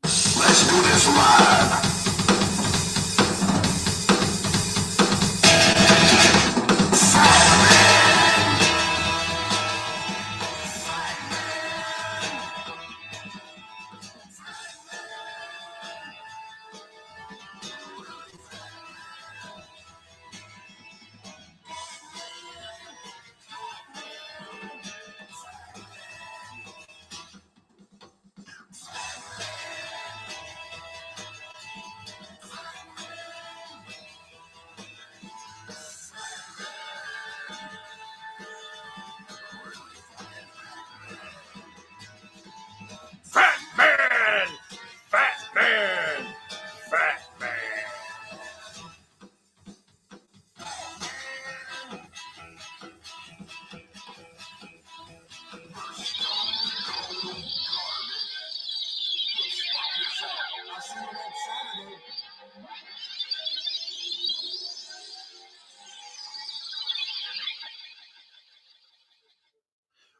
Let's do this live. Fat man! Fat man! Fat man!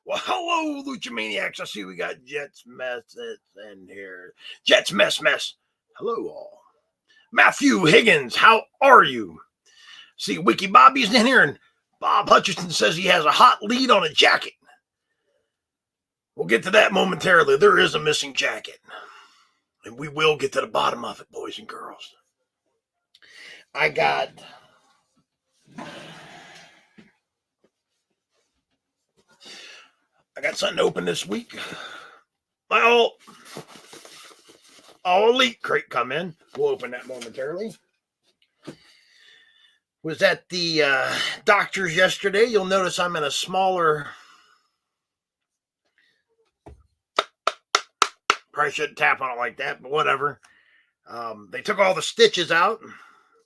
Well, hello, Lucha Maniacs. I see we got Jets Mess in here. Jets Mess. Hello, all. Matthew Higgins, how are you? See, Wiki Bobby's in here, and Bob Hutcherson says he has a hot lead on a jacket. We'll get to that momentarily. There is a missing jacket, and we will get to the bottom of it, boys and girls. I got something open this week. My all elite crate come in. We'll open that momentarily. Was at the doctor's yesterday. You'll notice I'm in a smaller. Probably shouldn't tap on it like that, but whatever. They took all the stitches out.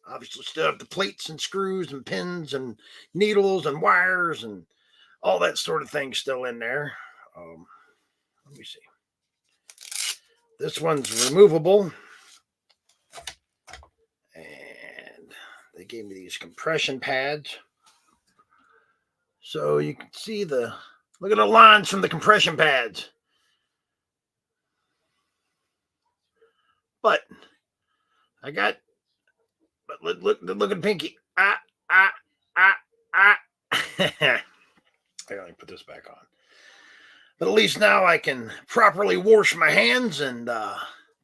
Obviously, still have the plates and screws and pins and needles and wires and all that sort of thing still in there. Let me see. This one's removable. And they gave me these compression pads. So you can see look at the lines from the compression pads. But look at Pinky. I gotta put this back on. But at least now I can properly wash my hands and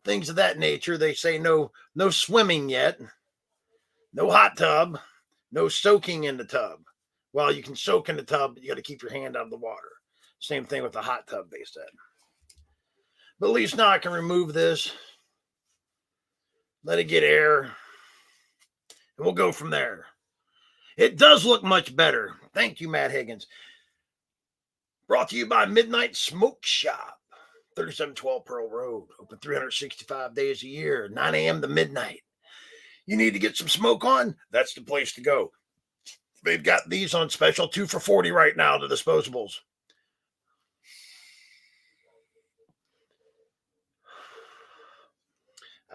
things of that nature. They say no swimming yet, no hot tub, no soaking in the tub. Well, you can soak in the tub, but you got to keep your hand out of the water. Same thing with the hot tub, they said. But at least now I can remove this, let it get air, and we'll go from there. It does look much better. Thank you, Matt Higgins. Brought to you by Midnight Smoke Shop, 3712 Pearl Road, open 365 days a year, 9 a.m. to midnight. You need to get some smoke on? That's the place to go. They've got these on special, 2 for $40 right now, the disposables.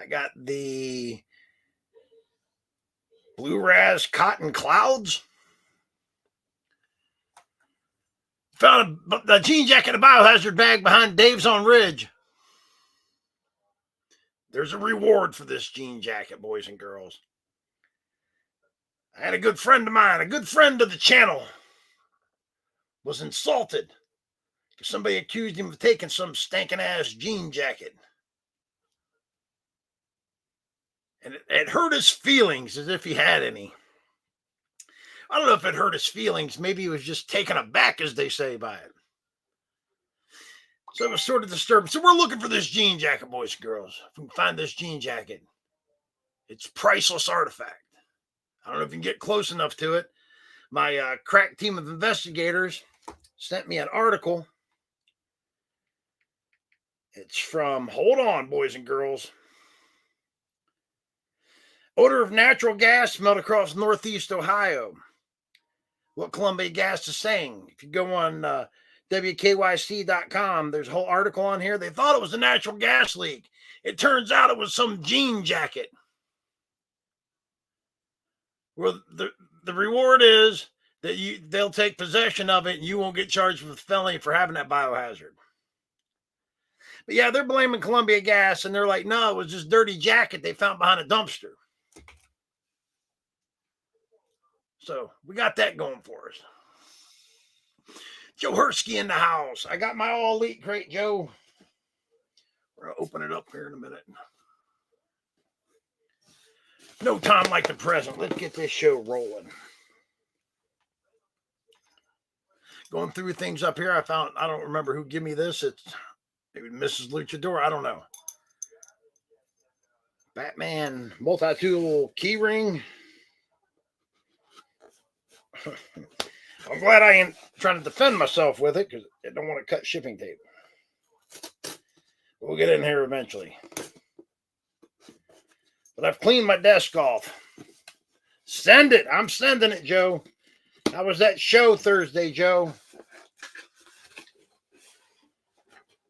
I got the Blue Raz Cotton Clouds. Found the jean jacket in a biohazard bag behind Dave's on Ridge. There's a reward for this jean jacket, boys and girls. I had a good friend of mine, a good friend of the channel, was insulted because somebody accused him of taking some stinking ass jean jacket. And it hurt his feelings as if he had any. I don't know if it hurt his feelings. Maybe he was just taken aback, as they say, by it. So it was sort of disturbing. So we're looking for this jean jacket, boys and girls. If we can find this jean jacket, it's a priceless artifact. I don't know if you can get close enough to it. My crack team of investigators sent me an article. It's from, hold on, boys and girls. Odor of natural gas smelled across Northeast Ohio. What Columbia Gas is saying. If you go on WKYC.com, there's a whole article on here. They thought it was a natural gas leak. It turns out it was some jean jacket. Well, the reward is that they'll take possession of it and you won't get charged with felony for having that biohazard. But yeah, they're blaming Columbia Gas, and they're like, no, it was this dirty jacket they found behind a dumpster. So we got that going for us. Joe Hursky in the house. I got my All Elite crate, Joe. We're going to open it up here in a minute. No time like the present. Let's get this show rolling. Going through things up here, I don't remember who gave me this. It's maybe Mrs. Luchador. I don't know. Batman multi-tool key ring. I'm glad I ain't trying to defend myself with it because I don't want to cut shipping tape. We'll get in here eventually. But I've cleaned my desk off. Send it. I'm sending it, Joe. How was that show Thursday, Joe?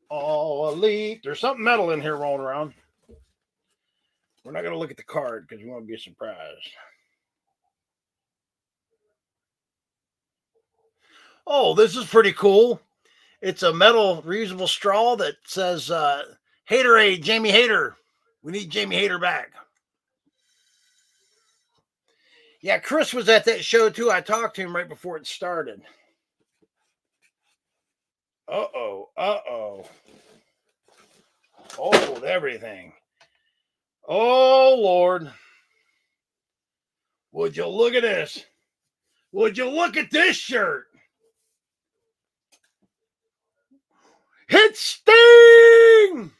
All Elite. There's something metal in here rolling around. We're not going to look at the card because we want to be surprised. Oh, this is pretty cool. It's a metal reusable straw that says Haterade, Jamie Hayter. We need Jamie Hayter back. Yeah, Chris was at that show too. I talked to him right before it started. Uh-oh. Hold everything. Oh, Lord. Would you look at this? Would you look at this shirt? Hit Sting!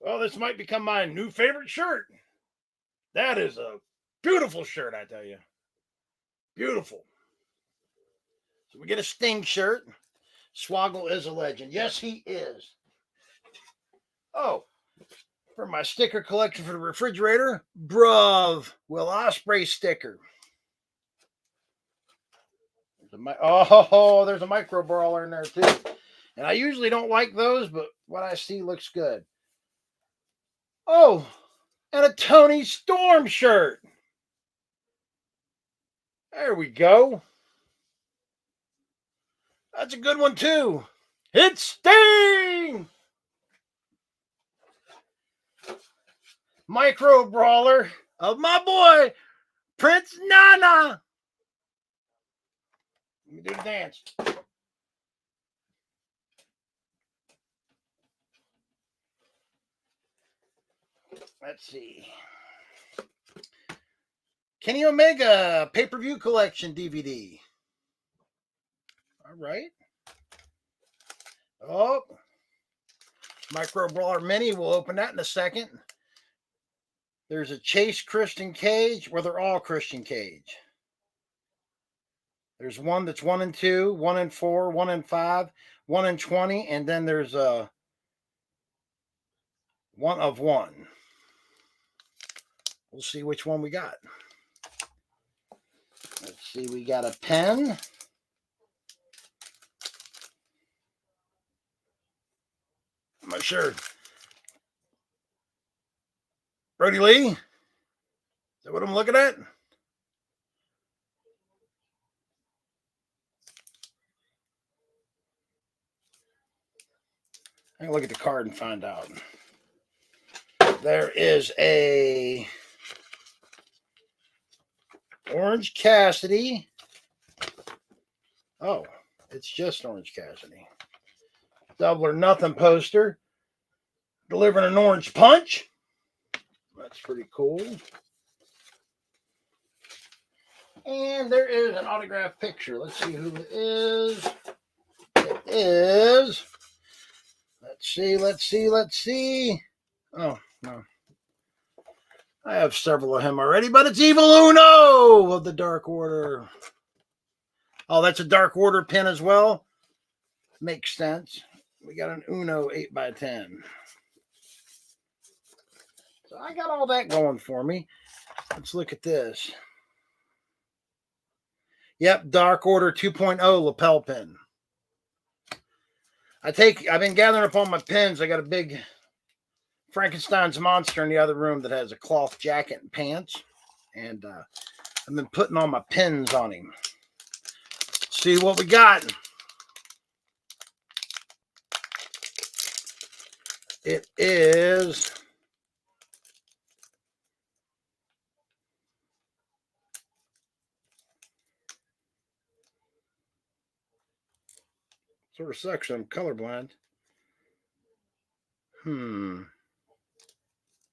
Well, this might become my new favorite shirt. That is a beautiful shirt, I tell you. Beautiful. So we get a Sting shirt. Swoggle is a legend. Yes, he is. Oh, for my sticker collection for the refrigerator, bruv, Will Ospreay sticker. There's a micro brawler in there too. And I usually don't like those, but what I see looks good. Oh, and a Tony Storm shirt. There we go. That's a good one too. It's Sting! Micro brawler of my boy, Prince Nana. Let me do the dance. Let's see. Kenny Omega pay-per-view collection DVD. All right. Oh, Micro Brawler Mini. We'll open that in a second. There's a Chase Christian Cage. Well, they're all Christian Cage. There's one that's 1 and 2, 1 and 4, 1 and 5, 1 and 20, and then there's a 1 of 1. We'll see which one we got. Let's see, we got a pen. I'm not sure. Brody Lee? Is that what I'm looking at? I can look at the card and find out. There is a Orange Cassidy. Oh, it's just Orange Cassidy. Double or Nothing poster. Delivering an orange punch. That's pretty cool. And there is an autographed picture. Let's see who it is. It is. Let's see. Oh, no. I have several of him already, but it's Evil Uno of the Dark Order. Oh, that's a Dark Order pin as well. Makes sense. We got an Uno 8x10. So I got all that going for me. Let's look at this. Yep, Dark Order 2.0 lapel pin. I've been gathering up all my pins. I got a big Frankenstein's monster in the other room that has a cloth jacket and pants. And I've been putting all my pins on him. See what we got. It is sort of sucks. I'm colorblind.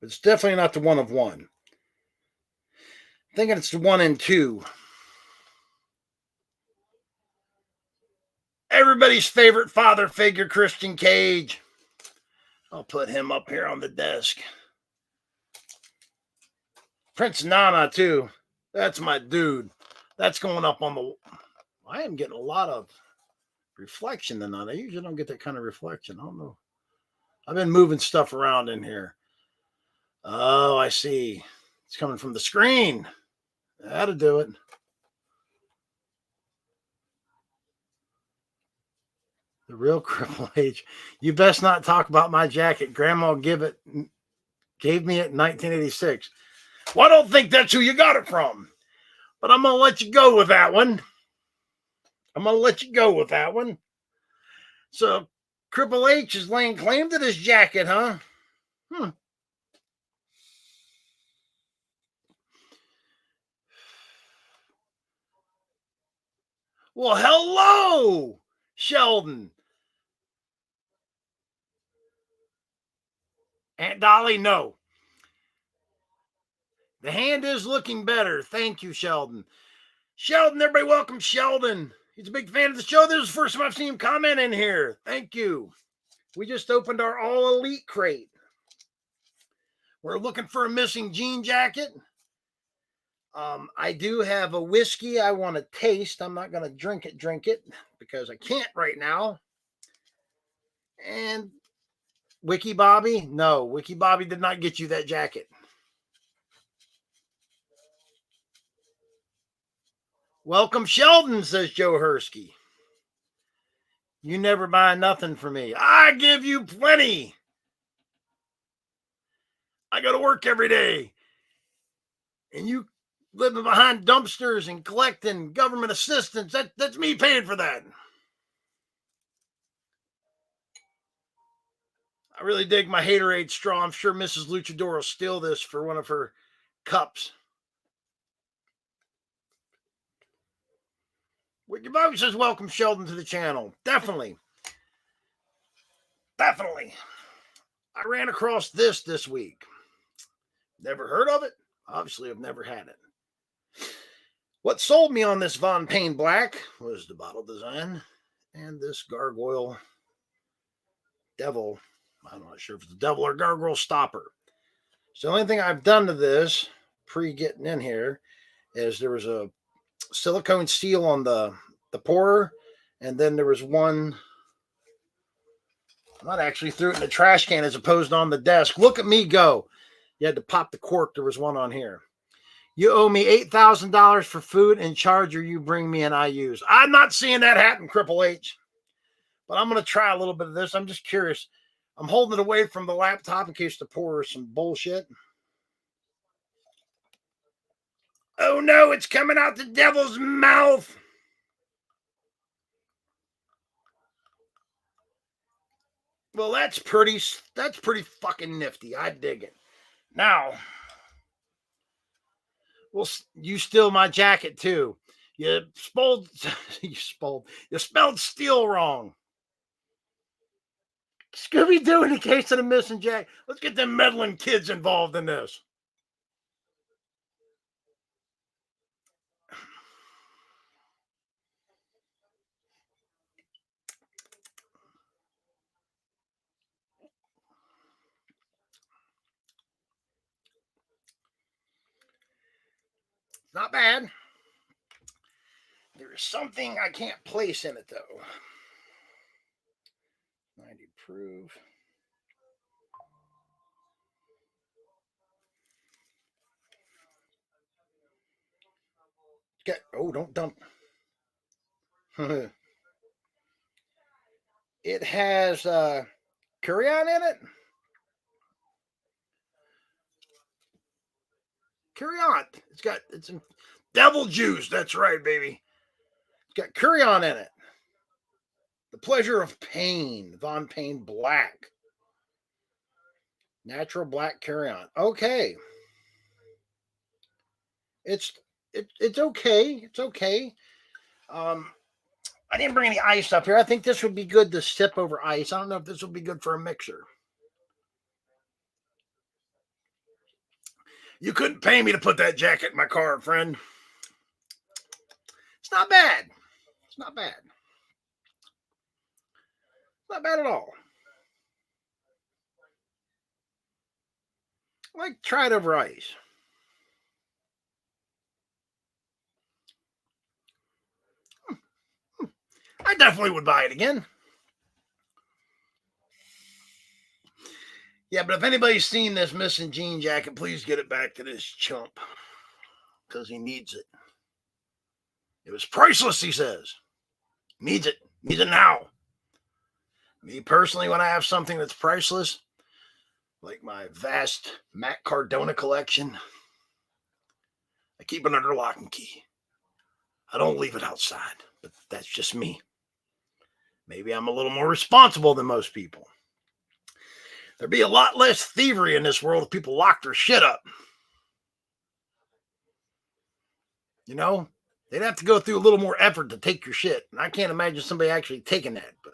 It's definitely not the one of one. I'm thinking it's the 1 and 2. Everybody's favorite father figure, Christian Cage. I'll put him up here on the desk. Prince Nana, too. That's my dude. That's going up on the... I am getting a lot of reflection tonight. I usually don't get that kind of reflection. I don't know. I've been moving stuff around in here. Oh, I see. It's coming from the screen. That'll do it. The real Triple H. You best not talk about my jacket. Grandma gave me it in 1986. Well, I don't think that's who you got it from. But I'm going to let you go with that one. So Triple H is laying claim to this jacket, huh? Well, hello, Sheldon. Aunt Dolly, no. The hand is looking better. Thank you, Sheldon. Sheldon, everybody welcome Sheldon. He's a big fan of the show. This is the first time I've seen him comment in here. Thank you. We just opened our All Elite crate. We're looking for a missing jean jacket. I do have a whiskey I want to taste. I'm not going to drink it because I can't right now. And Wiki Bobby? No, Wiki Bobby did not get you that jacket. Welcome, Sheldon, says Joe Hursky. You never buy nothing for me. I give you plenty. I go to work every day. And you living behind dumpsters and collecting government assistance. That's me paying for that. I really dig my Haterade straw. I'm sure Mrs. Luchador will steal this for one of her cups. Wiki Bobby says, welcome Sheldon to the channel. Definitely. I ran across this week. Never heard of it. Obviously, I've never had it. What sold me on this Von Payne Black was the bottle design and this gargoyle devil. I'm not sure if it's a devil or gargoyle stopper. So the only thing I've done to this pre getting in here is there was a silicone seal on the pourer, and then there was one. I actually threw it in the trash can as opposed on the desk. Look at me go. You had to pop the cork. There was one on here. You owe me $8,000 for food and charge, or you bring me an I use. I'm not seeing that happen, Triple H. But I'm going to try a little bit of this. I'm just curious. I'm holding it away from the laptop in case the pour is some bullshit. Oh no, it's coming out the devil's mouth. Well, that's pretty fucking nifty. I dig it. Now, well, you steal my jacket too. You spelled steel wrong. Scooby-Doo in the case of the missing jacket. Let's get them meddling kids involved in this. Not bad. There is something I can't place in it, though. 90 proof. Don't dump. It has Curion in it. Curion. It's in devil juice. That's right, baby. It's got Curion in it. The Pleasure of Pain, Von Payne Black. Natural black carry-on. Okay. It's okay. It's okay. Um, I didn't bring any ice up here. I think this would be good to sip over ice. I don't know if this would be good for a mixer. You couldn't pay me to put that jacket in my car, friend. It's not bad. It's not bad. Not bad at all. Like, try it over ice. I definitely would buy it again. Yeah, but if anybody's seen this missing jean jacket, please get it back to this chump because he needs it. It was priceless, he says. Needs it. Needs it now. Me personally, when I have something that's priceless, like my vast Matt Cardona collection, I keep it under lock and key. I don't leave it outside, but that's just me. Maybe I'm a little more responsible than most people. There'd be a lot less thievery in this world if people locked their shit up. You know, they'd have to go through a little more effort to take your shit. And I can't imagine somebody actually taking that, but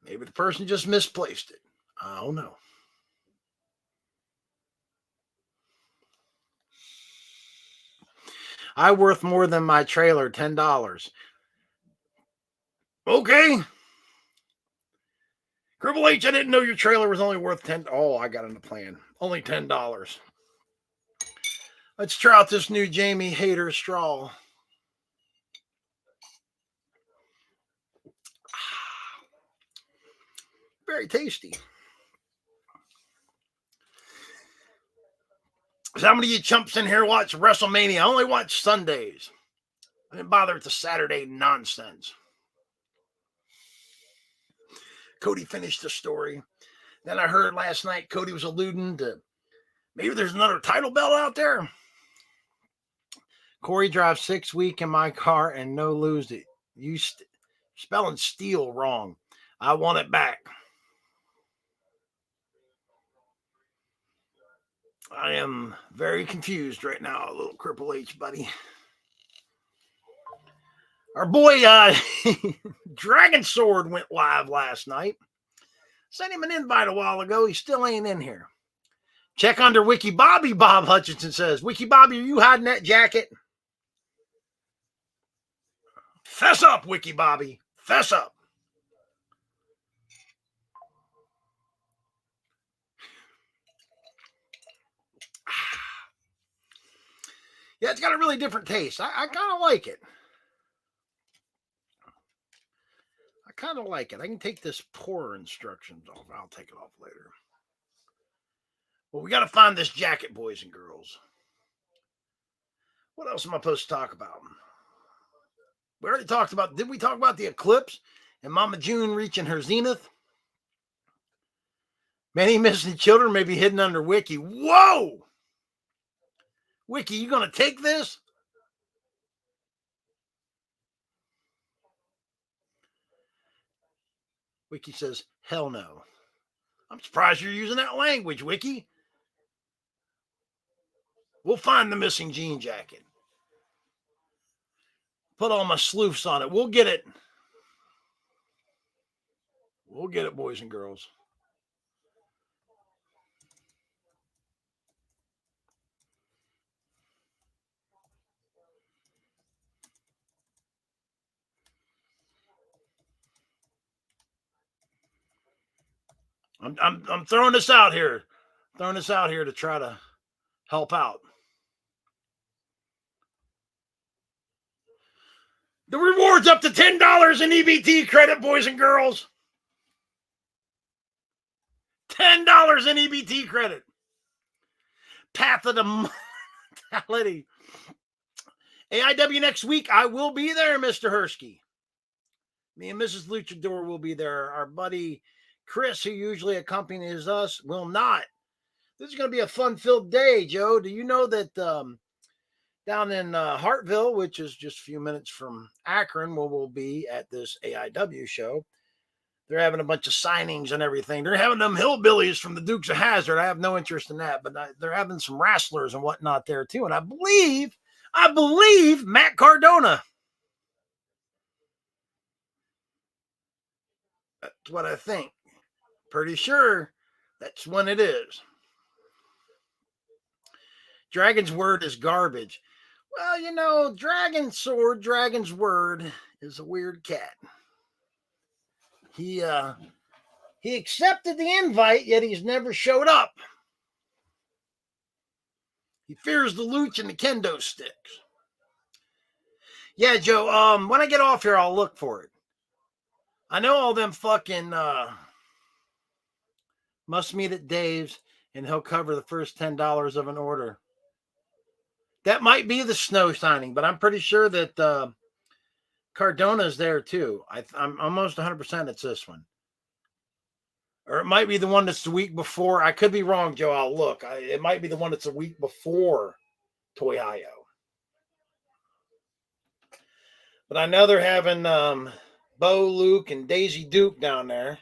maybe the person just misplaced it. I don't know. I worth more than my trailer, $10. Okay. Triple H, I didn't know your trailer was only worth 10. Oh, I got in the plan. Only $10. Let's try out this new Jamie Hayter straw. Very tasty. So how many of you chumps in here watch WrestleMania? I only watch Sundays. I didn't bother with the Saturday nonsense. Cody finished the story. Then I heard last night Cody was alluding to maybe there's another title belt out there. Corey drives 6 weeks in my car and no lose it. You spelling steel wrong. I want it back. I am very confused right now, little Triple H, buddy. Our boy Dragon Sword went live last night. Sent him an invite a while ago. He still ain't in here. Check under Wiki Bobby, Bob Hutchinson says. Wiki Bobby, are you hiding that jacket? Fess up, Wiki Bobby. Fess up. Yeah, it's got a really different taste. I kind of like it. I kind of like it. I can take this pour instructions off. I'll take it off later. Well, we got to find this jacket, boys and girls. What else am I supposed to talk about? We already talked about, did we talk about the eclipse and Mama June reaching her zenith? Many missing children may be hidden under Wiki. Whoa! Wiki, you going to take this? Wiki says, hell no. I'm surprised you're using that language, Wiki. We'll find the missing jean jacket. Put all my sleuths on it. We'll get it. We'll get it, boys and girls. I'm throwing this out here. Throwing this out here to try to help out. The reward's up to $10 in EBT credit, boys and girls. $10 in EBT credit. Path of the Mortality. AIW next week. I will be there, Mr. Hersky. Me and Mrs. Luchador will be there. Our buddy Chris, who usually accompanies us, will not. This is going to be a fun-filled day, Joe. Do you know that down in Hartville, which is just a few minutes from Akron, where we'll be at this AIW show, They're having a bunch of signings and everything. They're having them hillbillies from the Dukes of Hazzard. I have no interest in that, but they're having some wrestlers and whatnot there too. And I believe Matt Cardona. That's what I think. Pretty sure that's when it is. Dragon's word is garbage. Well, you know, Dragon's sword, Dragon's word is a weird cat. He accepted the invite, yet he's never showed up. He fears the luch and the kendo sticks. Yeah, Joe, when I get off here, I'll look for it. I know all them fucking must meet at Dave's, and he'll cover the first $10 of an order. That might be the snow signing, but I'm pretty sure that Cardona's there too. I'm almost 100% it's this one. Or it might be the one that's the week before. I could be wrong, Joe. I'll look. It might be the one that's a week before Toy-Io. But I know they're having Bo, Luke, and Daisy Duke down there.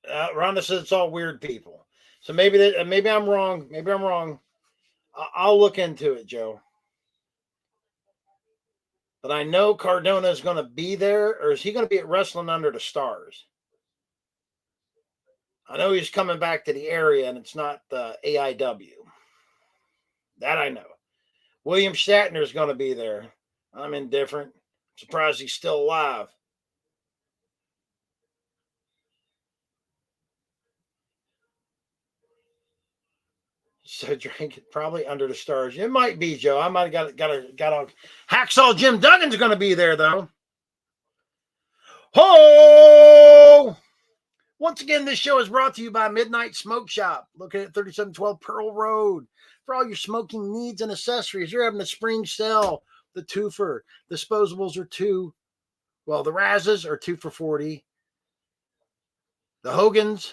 Rhonda says it's all weird people. So maybe I'm wrong. Maybe I'm wrong. I'll look into it, Joe. But I know Cardona is going to be there, or is he going to be at Wrestling Under the Stars? I know he's coming back to the area, and it's not the AIW. That I know. William Shatner is going to be there. I'm indifferent. Surprised he's still alive. So drink it probably Under the Stars. It might be, Joe. I might have got a Hacksaw Jim Duggan's going to be there though. Ho! Once again, this show is brought to you by Midnight Smoke Shop, located at 3712 Pearl Road. For all your smoking needs and accessories, you're having a spring sale. The twofer disposables are $2. Well, the Razzes are 2 for $40. The Hogans,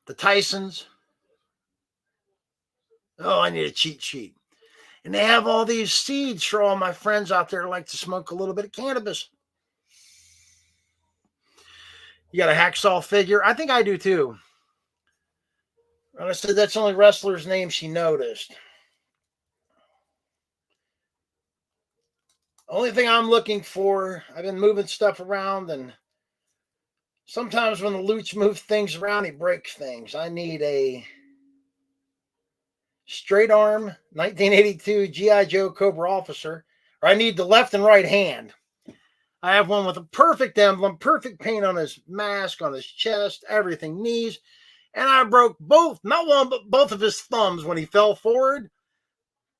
the Tysons. Oh, I need a cheat sheet. And they have all these seeds for all my friends out there who like to smoke a little bit of cannabis. You got a hacksaw figure? I think I do too. And I said that's the only wrestler's name she noticed. Only thing I'm looking for, I've been moving stuff around, and sometimes when the Luch moves things around, he breaks things. I need a straight arm 1982 G.I. Joe Cobra Officer, or I need the left and right hand. I have one with a perfect emblem, perfect paint on his mask, on his chest, everything, knees. And I broke both, not one, but both of his thumbs when he fell forward.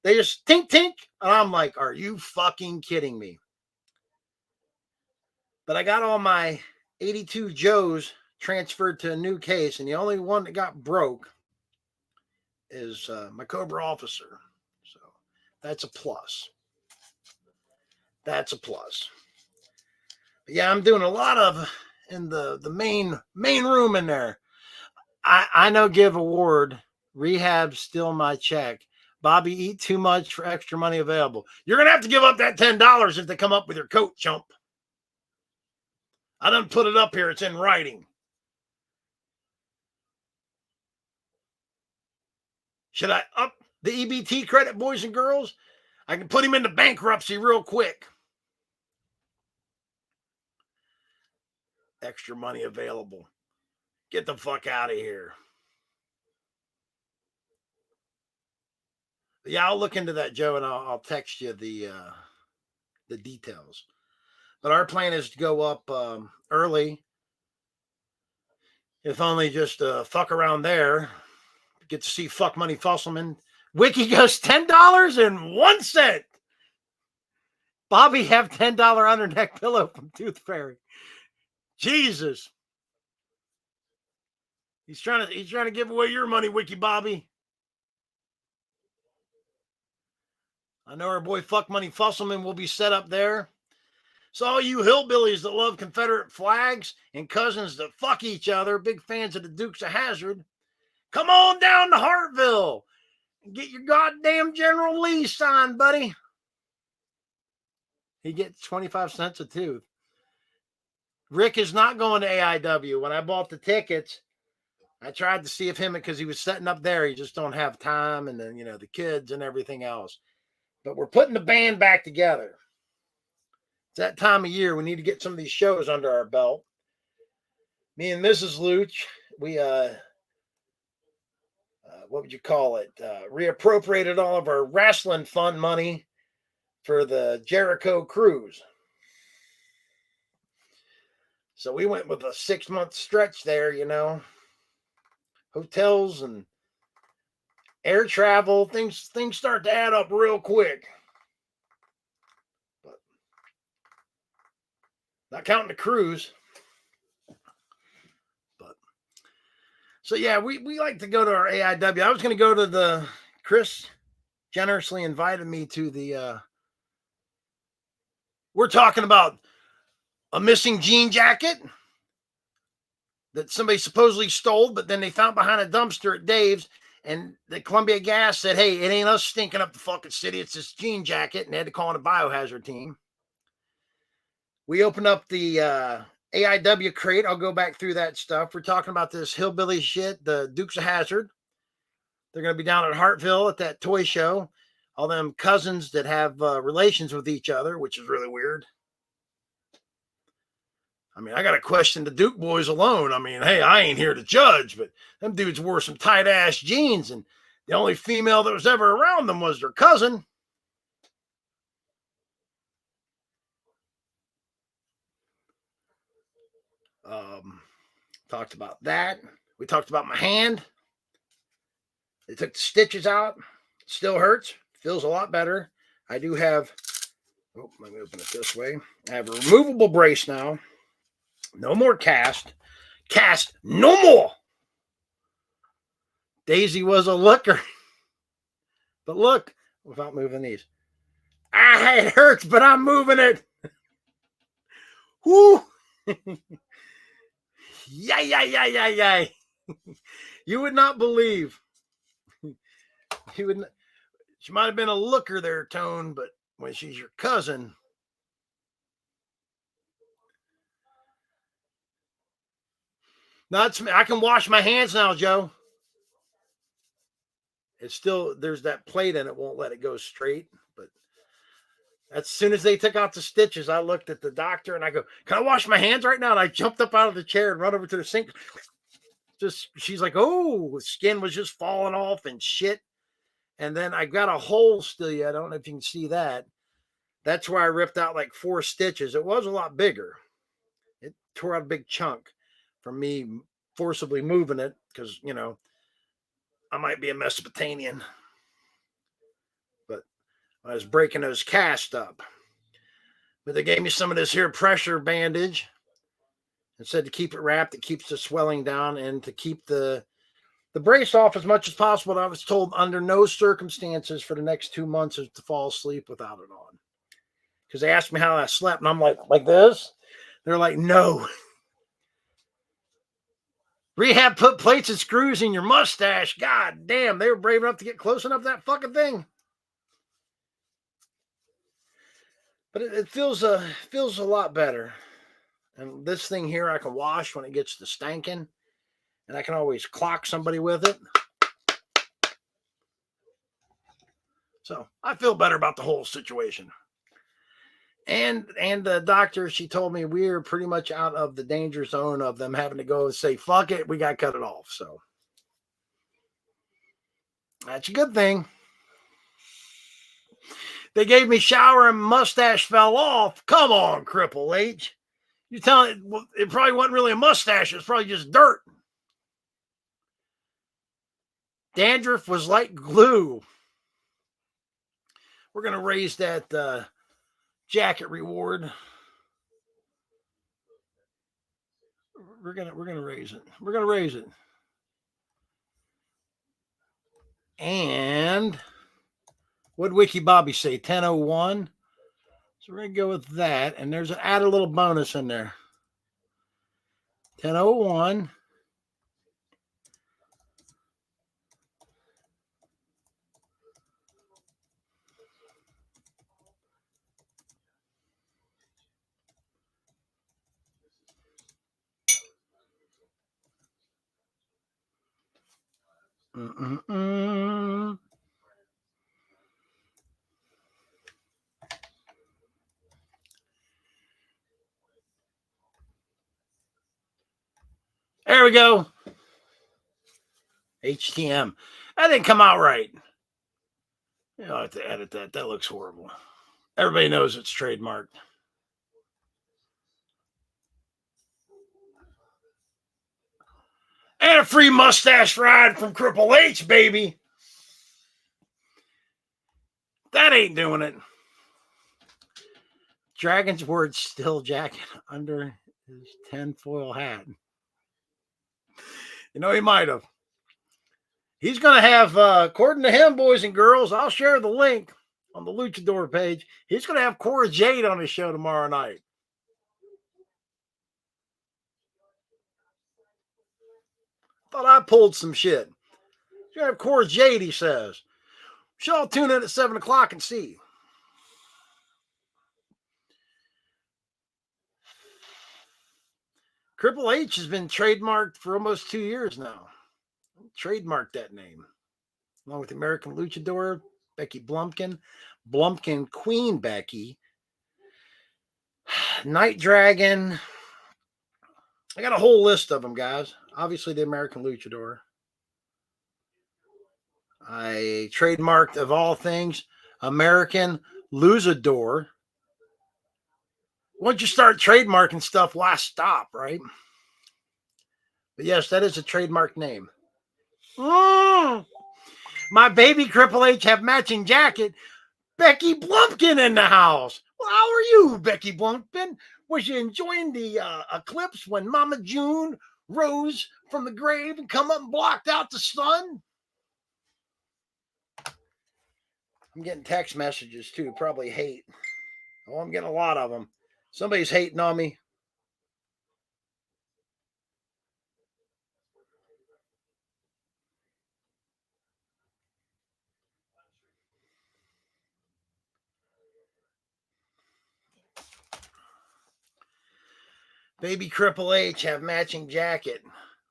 They just tink, tink. And I'm like, are you fucking kidding me? But I got all my 82 Joes transferred to a new case, and the only one that got broke is my Cobra Officer. So that's a plus. That's a plus. But yeah, I'm doing a lot of in the main room in there. I know give award. Rehab still my check. Bobby, eat too much for extra money available. You're going to have to give up that $10 if they come up with your coat, chump. I done put it up here. It's in writing. Should I up the EBT credit, boys and girls? I can put him into bankruptcy real quick. Extra money available. Get the fuck out of here. Yeah, I'll look into that, Joe, and I'll text you the details. But our plan is to go up early, if only just fuck around there. Get to see Fuck Money Fusselman. Wiki goes $10.01. Bobby have $10 under neck pillow from Tooth Fairy. Jesus. He's trying to give away your money, Wiki Bobby. I know our boy Fuck Money Fusselman will be set up there. So all you hillbillies that love Confederate flags and cousins that fuck each other, big fans of the Dukes of Hazzard, come on down to Hartville and get your goddamn General Lee signed, buddy. He gets 25 cents a tooth. Rick is not going to AIW. When I bought the tickets, I tried to see if him, because he was setting up there. He just don't have time, and then the kids and everything else. But we're putting the band back together. It's that time of year. We need to get some of these shows under our belt. Me and Mrs. Luch, we what would you call it? Reappropriated all of our wrestling fund money for the Jericho cruise. So we went with a 6-month stretch there, hotels and air travel, things start to add up real quick. But not counting the cruise. But so yeah, we like to go to our AIW. I was going to go to Chris generously invited me to the we're talking about a missing jean jacket that somebody supposedly stole, but then they found behind a dumpster at Dave's. And the Columbia Gas said, hey, it ain't us stinking up the fucking city. It's this jean jacket. And they had to call in a biohazard team. We opened up the AIW crate. I'll go back through that stuff. We're talking about this hillbilly shit, the Dukes of Hazzard. They're going to be down at Hartville at that toy show. All them cousins that have relations with each other, which is really weird. I mean, I got to question the Duke boys alone. I mean, hey, I ain't here to judge, but them dudes wore some tight-ass jeans, and the only female that was ever around them was their cousin. Talked about that. We talked about my hand. They took the stitches out. It still hurts. Feels a lot better. I do have, let me open it this way. I have a removable brace now. No more cast. Cast no more. Daisy was a looker. But look, without moving these. It hurts, but I'm moving it. Whoo. Yay. You would not believe. She might have been a looker there, Tone, but when she's your cousin. I can wash my hands now, Joe. It's still, there's that plate and it won't let it go straight. But as soon as they took out the stitches, I looked at the doctor and I go, can I wash my hands right now? And I jumped up out of the chair and run over to the sink. She's like, oh, skin was just falling off and shit. And then I got a hole still. I don't know if you can see that. That's where I ripped out like 4 stitches. It was a lot bigger. It tore out a big chunk from me forcibly moving it because, I might be a Mesopotamian. But I was breaking those casts up. But they gave me some of this here pressure bandage and said to keep it wrapped. It keeps the swelling down and to keep the brace off as much as possible. I was told under no circumstances for the next 2 months is to fall asleep without it on. Because they asked me how I slept, and I'm like this? They're like, no. Rehab put plates and screws in your mustache. God damn, they were brave enough to get close enough to that fucking thing. But it feels a lot better. And this thing here I can wash when it gets to stanking. And I can always clock somebody with it. So I feel better about the whole situation. And the doctor, she told me we're pretty much out of the danger zone of them having to go and say, fuck it, we got to cut it off. So that's a good thing. They gave me shower and mustache fell off. Come on, Cripple H. You telling it probably wasn't really a mustache. It was probably just dirt. Dandruff was like glue. We're going to raise that jacket reward. We're gonna raise it. We're gonna raise it. And what did Wiki Bobby say? 1001. So we're gonna go with that. And there's add a little bonus in there. 1001. Mm-mm-mm. There we go. HTM. That didn't come out right. You know, I have to edit that. That looks horrible. Everybody knows it's trademarked. And a free mustache ride from Triple H, baby. That ain't doing it. Dragon's Word still jacket under his tinfoil hat. You know, he might have. He's going to have, according to him, boys and girls, I'll share the link on the Luchador page. He's going to have Cora Jade on his show tomorrow night. Thought I pulled some shit. He's going to have Cora Jade, he says. Y'all tune in at 7 o'clock and see. Triple H has been trademarked for almost 2 years now. Trademarked that name. Along with American Luchador, Becky Blumpkin, Blumpkin Queen Becky, Night Dragon. I got a whole list of them, guys. Obviously, the American Luchador. I trademarked, of all things, American Luchador. Once you start trademarking stuff, why stop, right? But yes, that is a trademark name. My baby Triple H have matching jacket. Becky Blumpkin in the house. Well, how are you, Becky Blumpkin? Was you enjoying the eclipse when Mama June rose from the grave and come up and blocked out the sun? I'm getting text messages too, probably hate. Oh, I'm getting a lot of them. Somebody's hating on me. Baby Triple H have matching jacket.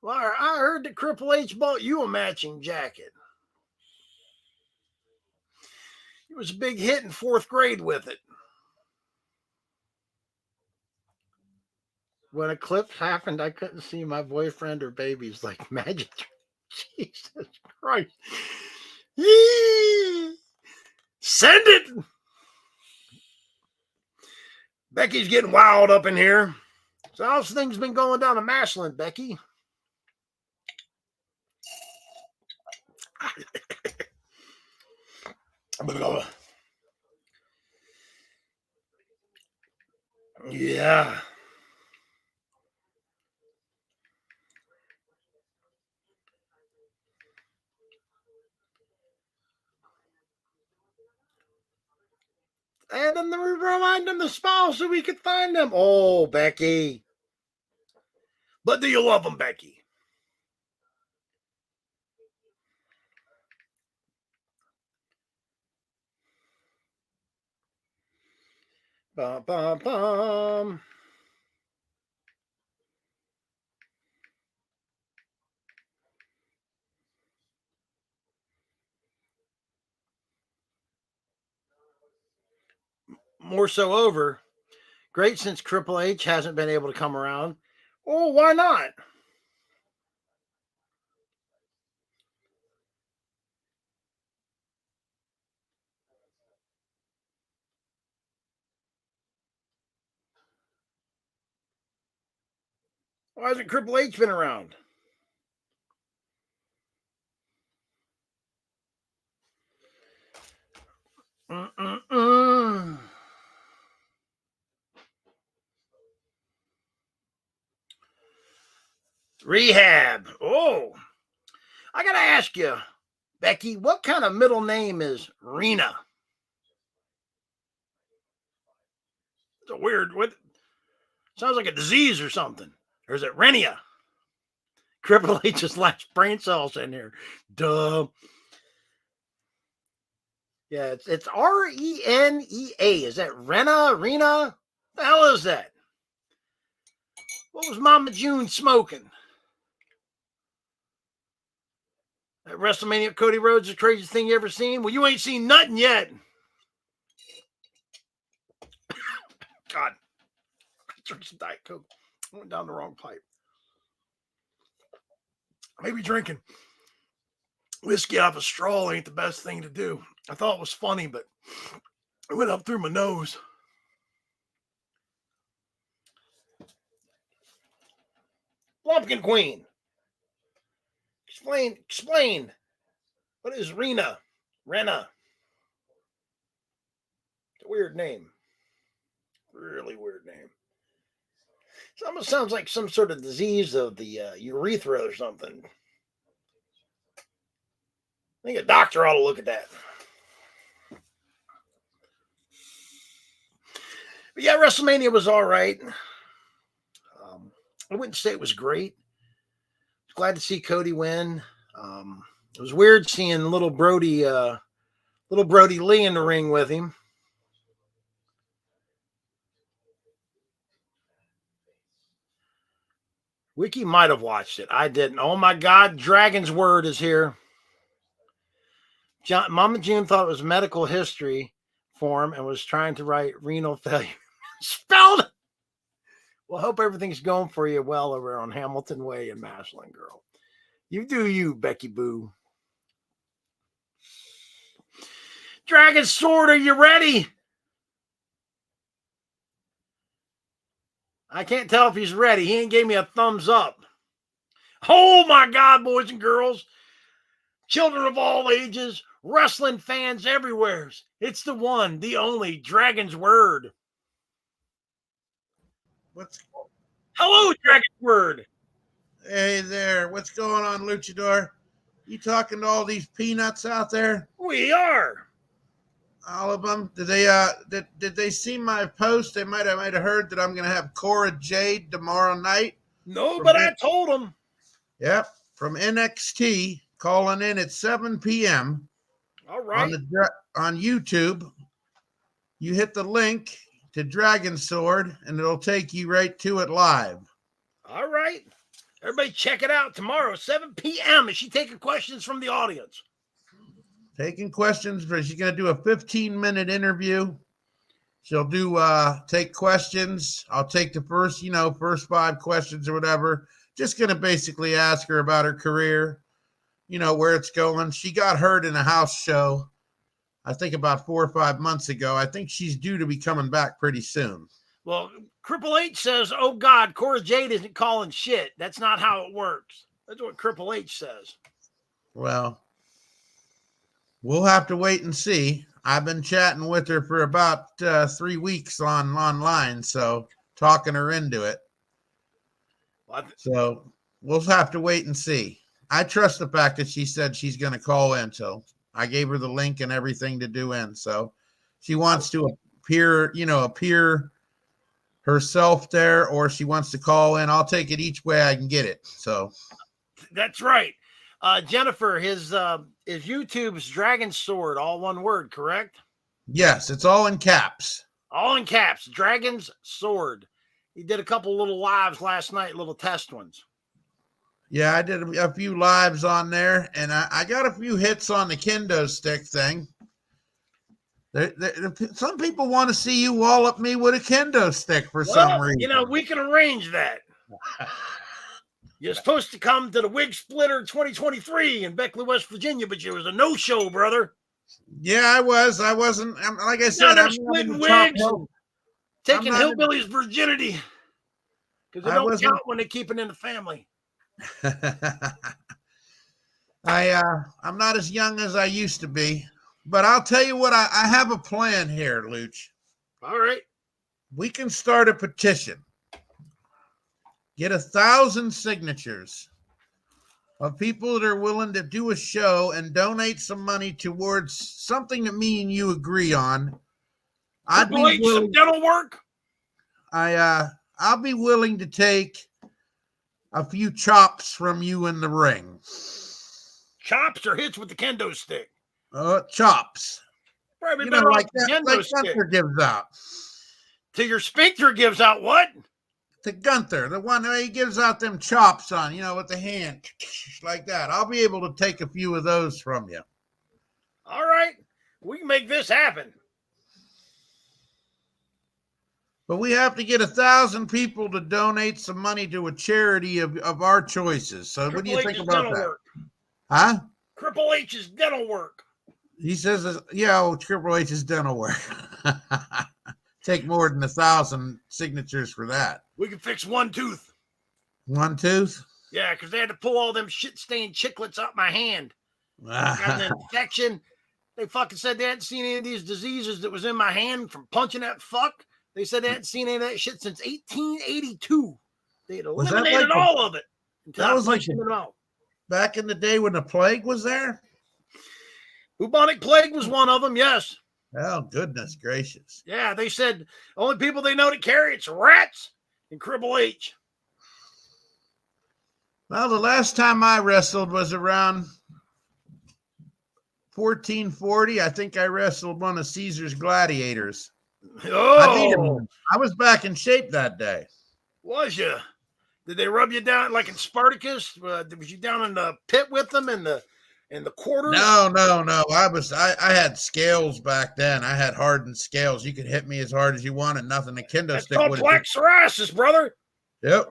Well, I heard that Triple H bought you a matching jacket. It was a big hit in 4th grade with it. When eclipse happened, I couldn't see my boyfriend or babies like magic. Jesus Christ. Yee! Send it. Becky's getting wild up in here. So how's things been going down in Massillon, Becky? Yeah. And then remind them to smile so we could find them. Oh, Becky. But do you love them, Becky? Bum, bum, bum. More so over. Great since Triple H hasn't been able to come around. Oh, why not? Why hasn't Triple H been around? Mm-mm-mm. Rehab. Oh, I got to ask you, Becky, what kind of middle name is Rena? It's a weird, what? Sounds like a disease or something. Or is it Renia? Triple H's last brain cells in here. Duh. Yeah, it's Renea. Is that Rena? The hell is that? What was Mama June smoking? WrestleMania Cody Rhodes, the craziest thing you ever seen? Well, you ain't seen nothing yet. God. I drank some Diet Coke. I went down the wrong pipe. Maybe drinking whiskey out of a straw ain't the best thing to do. I thought it was funny, but it went up through my nose. Lumpkin Queen. Explain. What is Rena? It's a weird name. Really weird name. It almost sounds like some sort of disease of the urethra or something. I think a doctor ought to look at that. But yeah, WrestleMania was all right. I wouldn't say it was great. Glad to see Cody win. It was weird seeing little Brody Lee in the ring with him. Wiki might have watched it. I didn't. Oh my God, Dragon's Word is here. Mama June thought it was medical history form and was trying to write renal failure. Spelled. Well, hope everything's going for you well over on Hamilton Way in Maslin, girl. You do you, Becky Boo. Dragon's Sword, are you ready? I can't tell if he's ready. He ain't gave me a thumbs up. Oh my God, boys and girls. Children of all ages, wrestling fans everywhere. It's the one, the only Dragon's Word. Hello, Dragon's Word. Hey there. What's going on, Luchador? You talking to all these peanuts out there? We are. All of them? Did they see my post? They might have heard that I'm going to have Cora Jade tomorrow night. No, but I told them. Yep, from NXT, calling in at 7 p.m. All right. On YouTube. You hit the link to Dragon Sword, and it'll take you right to it live. All right. Everybody check it out tomorrow, 7 p.m. Is she taking questions from the audience? Taking questions, but she's going to do a 15-minute interview. She'll take questions. I'll take the first 5 questions or whatever. Just going to basically ask her about her career, where it's going. She got hurt in a house show, I think about 4 or 5 months ago. I think she's due to be coming back pretty soon. Well, Triple H says, oh, God, Cora Jade isn't calling shit. That's not how it works. That's what Triple H says. Well, we'll have to wait and see. I've been chatting with her for about 3 weeks online, so talking her into it. So we'll have to wait and see. I trust the fact that she said she's going to call in, so I gave her the link and everything to do in. So she wants to appear herself there, or she wants to call in. I'll take it each way I can get it. So that's right. Jennifer, his YouTube's Dragon Sword, all one word, correct? Yes, it's all in caps. All in caps. Dragon's Sword. He did a couple little lives last night, little test ones. Yeah, I did a few lives on there, and I got a few hits on the kendo stick thing. Some people want to see you wall up me with a kendo stick for some reason. We can arrange that. You're supposed to come to the Wig Splitter 2023 in Beckley, West Virginia, but it was a no-show, brother. Yeah, I was. I wasn't. Like I said, I'm splitting wigs, taking hillbillies' virginity because they don't count when they keep it in the family. I'm not as young as I used to be, but I'll tell you what. I have a plan here, Luch. All right, we can start a petition. Get 1,000 signatures of people that are willing to do a show and donate some money towards something that me and you agree on. I'd be willing, some dental work. I'll be willing to take a few chops from you in the ring. Chops or hits with the kendo stick? Chops. Probably better like that, like Gunther gives out. To your sphincter gives out what? to Gunther, the one where he gives out them chops on, with the hand like that. I'll be able to take a few of those from you. All right. We can make this happen. But we have to get 1,000 people to donate some money to a charity of our choices. So what do you think about that? Work. Huh? Triple H's dental work. He says, yeah, Triple H's dental work. Take more than 1,000 signatures for that. We can fix one tooth. One tooth? Yeah, because they had to pull all them shit-stained chiclets out my hand. Got an infection. They fucking said they hadn't seen any of these diseases that was in my hand from punching that fuck. They said they hadn't seen any of that shit since 1882. They had eliminated all of it. That was like back in the day when the plague was there? Bubonic plague was one of them, yes. Oh, goodness gracious. Yeah, they said only people they know to carry it's rats and Cripple H. Well, the last time I wrestled was around 1440. I think I wrestled one of Caesar's gladiators. Oh, I beat him. I was back in shape that day. Was you? Did they rub you down like in Spartacus? Was you down in the pit with them in the quarters? No. I had scales back then. I had hardened scales. You could hit me as hard as you wanted. Nothing. A kendo stick would. Plaque psoriasis, brother. Yep,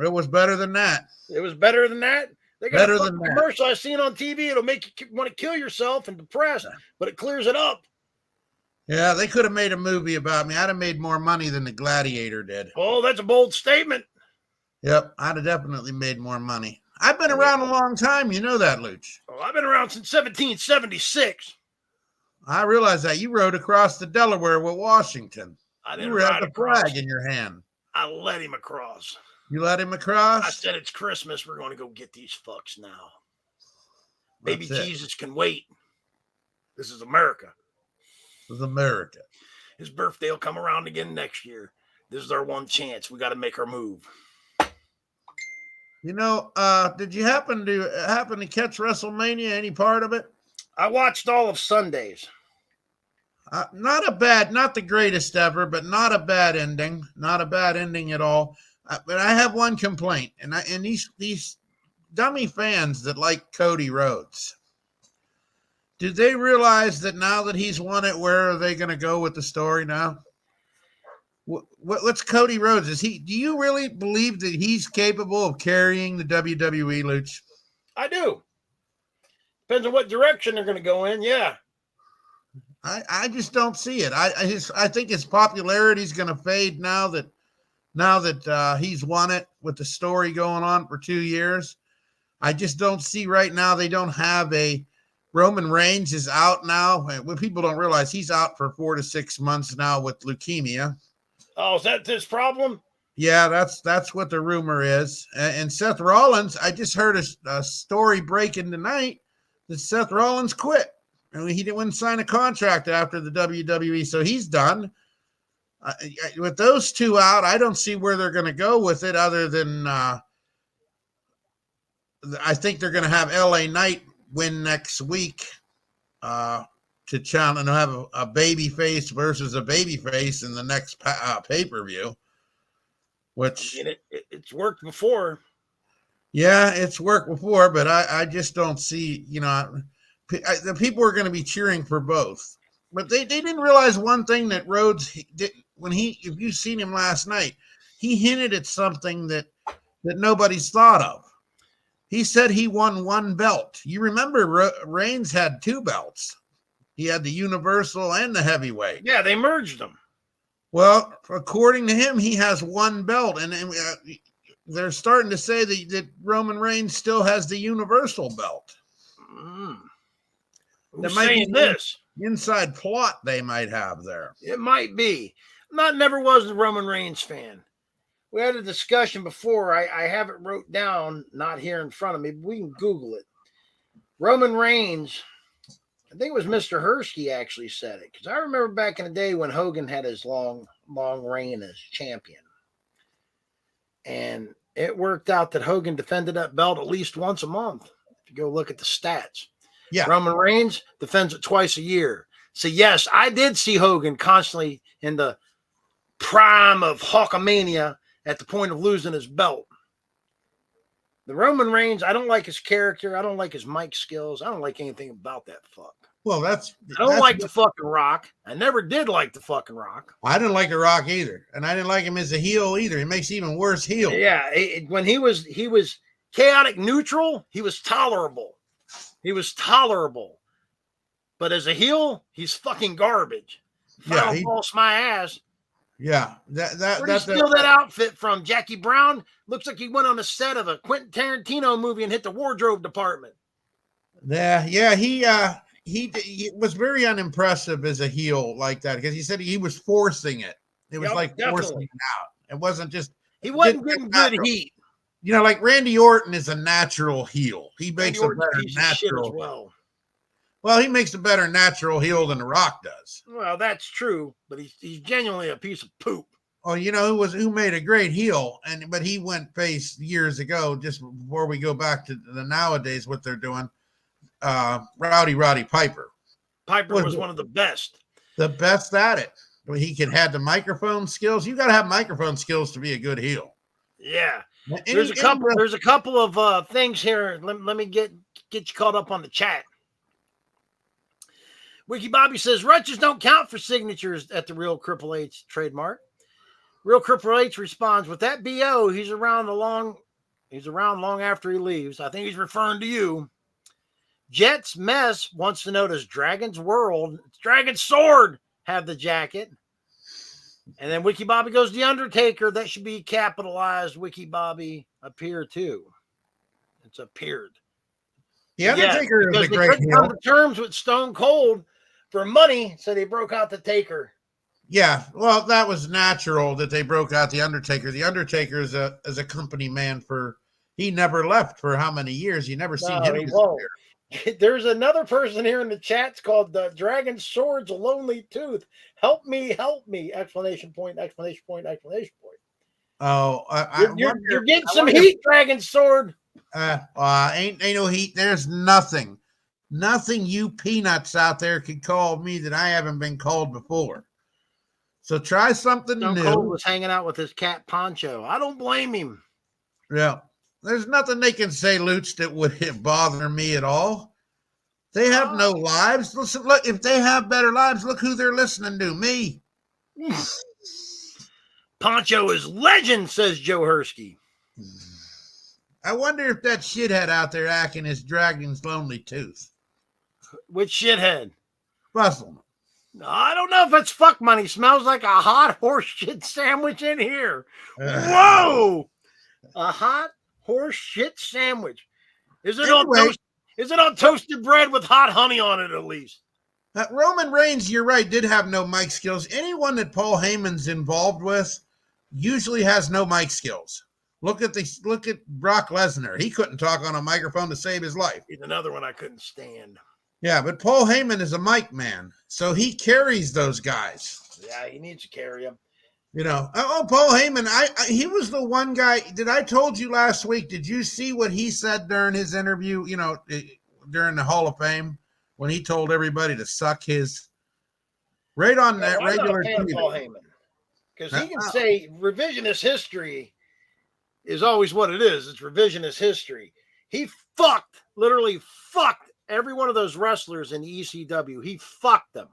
it was better than that. It was better than that. They got a commercial I seen on TV. It'll make you want to kill yourself and depressed, but it clears it up. Yeah, they could have made a movie about me. I'd have made more money than the Gladiator did. Oh, that's a bold statement. Yep, I'd have definitely made more money. I've been around a long time. You know that, Luch. Oh, I've been around since 1776. I realize that. You rode across the Delaware with Washington. You had the flag in your hand. I let him across. You let him across? I said, it's Christmas. We're going to go get these fucks now. Baby Jesus can wait. This is America. This is America. His birthday will come around again next year. This is our one chance. We got to make our move. Did you happen to catch WrestleMania? Any part of it? I watched all of Sundays. Not the greatest ever, but not a bad ending. Not a bad ending at all. But I have one complaint, and these dummy fans that like Cody Rhodes. Do they realize that now that he's won it, where are they going to go with the story now? What's Cody Rhodes? Do you really believe that he's capable of carrying the WWE, Luch? I do. Depends on what direction they're going to go in. Yeah. I just don't see it. I think his popularity is going to fade now that he's won it with the story going on for 2 years. I just don't see right now. They don't have Roman Reigns is out now. What people don't realize, he's out for 4 to 6 months now with leukemia. Oh, is that his problem? Yeah, that's what the rumor is. And Seth Rollins, I just heard a story breaking tonight that Seth Rollins quit. And he didn't sign a contract after the WWE, so he's done. With those two out, I don't see where they're going to go with it other than I think they're going to have LA Knight win next week to challenge and have a baby face versus a baby face in the next pay-per-view, which it's worked before. Yeah, it's worked before, but I just don't see, the people are going to be cheering for both. But they didn't realize one thing that Rhodes did if you've seen him last night, he hinted at something that nobody's thought of. He said he won one belt. You remember Reigns had 2 belts. He had the Universal and the Heavyweight. Yeah, they merged them. Well, according to him, he has 1 belt, and they're starting to say that Roman Reigns still has the Universal belt. Who's saying this? Inside plot they might have there. It might be. Never was a Roman Reigns fan. We had a discussion before. I have it wrote down, not here in front of me, but we can Google it. Roman Reigns, I think it was Mr. Hersky actually said it, because I remember back in the day when Hogan had his long reign as champion. And it worked out that Hogan defended that belt at least once a month. If you go look at the stats. Yeah. Roman Reigns defends it twice a year. So, yes, I did see Hogan constantly in the prime of Hulkamania at the point of losing his belt. The Roman Reigns, I don't like his character. I don't like his mic skills. I don't like anything about that fuck. Well, I don't like the fucking Rock. I never did like the fucking Rock. I didn't like The Rock either, and I didn't like him as a heel either. He makes even worse heel. Yeah, when he was chaotic neutral, he was tolerable. But as a heel, he's fucking garbage. Final boss my ass. Yeah, Where did he steal that outfit from? Jackie Brown? Looks like he went on a set of a Quentin Tarantino movie and hit the wardrobe department. Yeah, he was very unimpressive as a heel like that because he said he was forcing it. It was forcing it out. It wasn't just he wasn't getting good heat. You know, like Randy Orton is a natural heel. He makes a better natural. Well, he makes a better natural heel than The Rock does. Well, that's true, but he's genuinely a piece of poop. Oh, you know who made a great heel, but he went face years ago. Just before we go back to the nowadays, what they're doing, Roddy Piper. Piper was one of the best. The best at it. He had the microphone skills. You got to have microphone skills to be a good heel. Yeah. There's a couple of things here. Let me get you caught up on the chat. Wiki Bobby says wretches don't count for signatures at the Real Triple H trademark. Real Triple H responds, with that BO, he's around long after he leaves. I think he's referring to you. Jets Mess wants to know, does Dragon's Sword have the jacket? And then Wiki Bobby goes, The Undertaker, that should be capitalized. Wiki Bobby appear too. It's appeared. The Undertaker is a great heel. Come to terms with Stone Cold for money, so they broke out the Taker. Yeah, well, that was natural that they broke out the Undertaker. The Undertaker is a company man he never left for how many years? You never seen him disappear. There's another person here in the chat's called the Dragon Sword's Lonely Tooth. Help me! Exclamation point! Exclamation point! Exclamation point! Oh, you're getting some heat, Dragon Sword. Ain't no heat. There's nothing you peanuts out there could call me that I haven't been called before. So try something new. Stone Cold was hanging out with his cat Poncho. I don't blame him. Yeah. There's nothing they can say, Lutz, that would bother me at all. They have no lives. Listen, look, if they have better lives, look who they're listening to, me. Poncho is legend, says Joe Hersky. I wonder if that shithead out there acting is Dragon's Lonely Tooth. Which shithead? Busselman. I don't know if it's fuck money. Smells like a hot horse shit sandwich in here. Whoa! A hot horse shit sandwich. Is it on toasted bread with hot honey on it at least? Roman Reigns, you're right, did have no mic skills. Anyone that Paul Heyman's involved with usually has no mic skills. Look at Brock Lesnar. He couldn't talk on a microphone to save his life. He's another one I couldn't stand. Yeah, but Paul Heyman is a mic man, so he carries those guys. Yeah, he needs to carry them. You know, Paul Heyman, he was the one guy. I told you last week, did you see what he said during his interview, you know, during the Hall of Fame, when he told everybody to suck his, right on that regular TV. Paul Heyman, because he can say revisionist history is always what it is. It's revisionist history. He literally fucked every one of those wrestlers in ECW. He fucked them.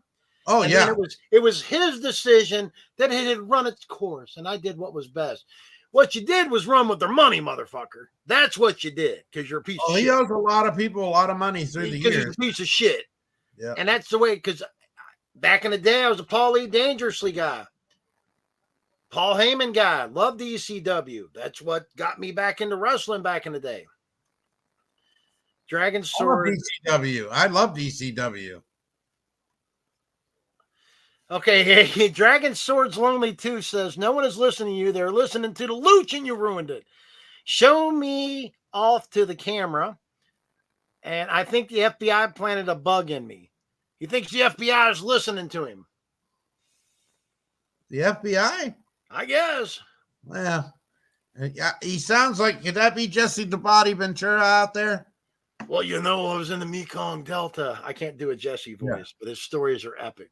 Oh, and yeah. It was his decision that it had run its course, and I did what was best. What you did was run with their money, motherfucker. That's what you did, because you're a piece of shit. He owes a lot of people a lot of money through the years. Because he's a piece of shit. Yeah. And that's the way, because back in the day, I was a Paul E. Dangerously guy. Paul Heyman guy. Loved the ECW. That's what got me back into wrestling back in the day. Dragon Sword. I love ECW. Okay, Dragon Sword's Lonely Tooth says, no one is listening to you. They're listening to the Luch and you ruined it. Show me off to the camera. And I think the FBI planted a bug in me. He thinks the FBI is listening to him. The FBI? I guess. Well, he sounds like, could that be Jesse the Body Ventura out there? Well, you know, I was in the Mekong Delta. I can't do a Jesse voice, but his stories are epic.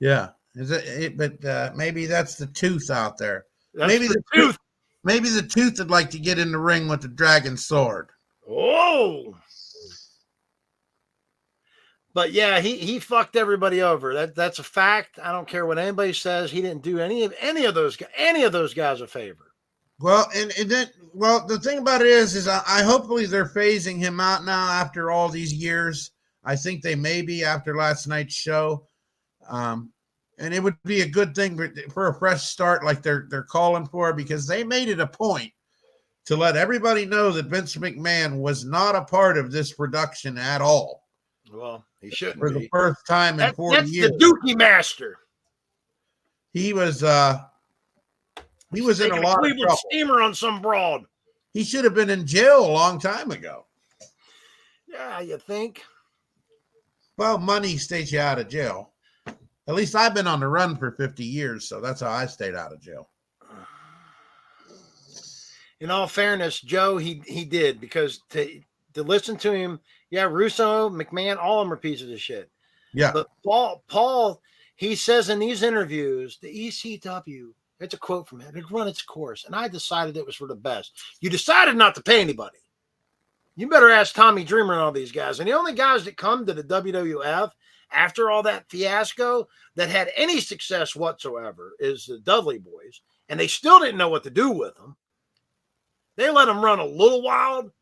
Yeah, but maybe that's the tooth out there. Maybe the tooth. Maybe the Tooth would like to get in the ring with the Dragon Sword. Oh. But yeah, he fucked everybody over. That's a fact. I don't care what anybody says. He didn't do any of those guys a favor. Well, and then the thing about it is I hopefully they're phasing him out now after all these years. I think they may be after last night's show, and it would be a good thing for a fresh start, like they're calling for, because they made it a point to let everybody know that Vince McMahon was not a part of this production at all. Well, he shouldn't for be. The first time in 40 years. That's the Dookie Master. He was in a lot of trouble. Steamer on some broad. He should have been in jail a long time ago. Yeah, you think? Well, money stays you out of jail. At least I've been on the run for 50 years, so that's how I stayed out of jail. In all fairness, Joe, he did, because to listen to him, yeah, Russo, McMahon, all of them are pieces of shit. Yeah. But Paul, he says in these interviews, the ECW, it's a quote from him, it run its course, and I decided it was for the best. You decided not to pay anybody. You better ask Tommy Dreamer and all these guys. And the only guys that come to the WWF after all that fiasco that had any success whatsoever is the Dudley Boys, and they still didn't know what to do with them. They let them run a little wild,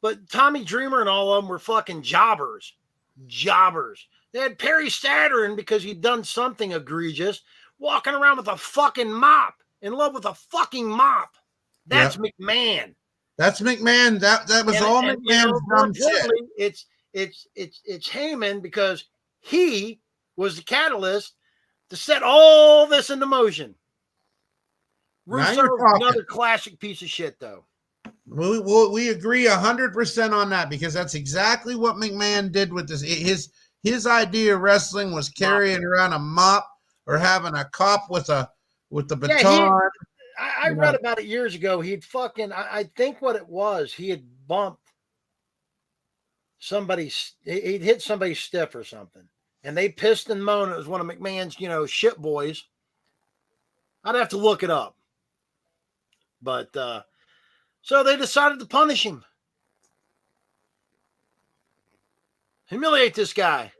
but Tommy Dreamer and all of them were fucking jobbers. They had Perry Saturn, because he'd done something egregious, walking around with a fucking mop, in love with a fucking mop. That's McMahon. That's McMahon. That was all McMahon's dumb shit. It's Heyman, because he was the catalyst to set all this into motion. Russo, another classic piece of shit, though. We agree 100% on that, because that's exactly what McMahon did with this. His idea of wrestling was carrying around a mop or having a cop with the baton. I read about it years ago. He'd fucking, I think what it was, he had bumped somebody, he'd hit somebody stiff or something, and they pissed and moaned. It was one of McMahon's, shit boys. I'd have to look it up. But, so they decided to punish him. Humiliate this guy.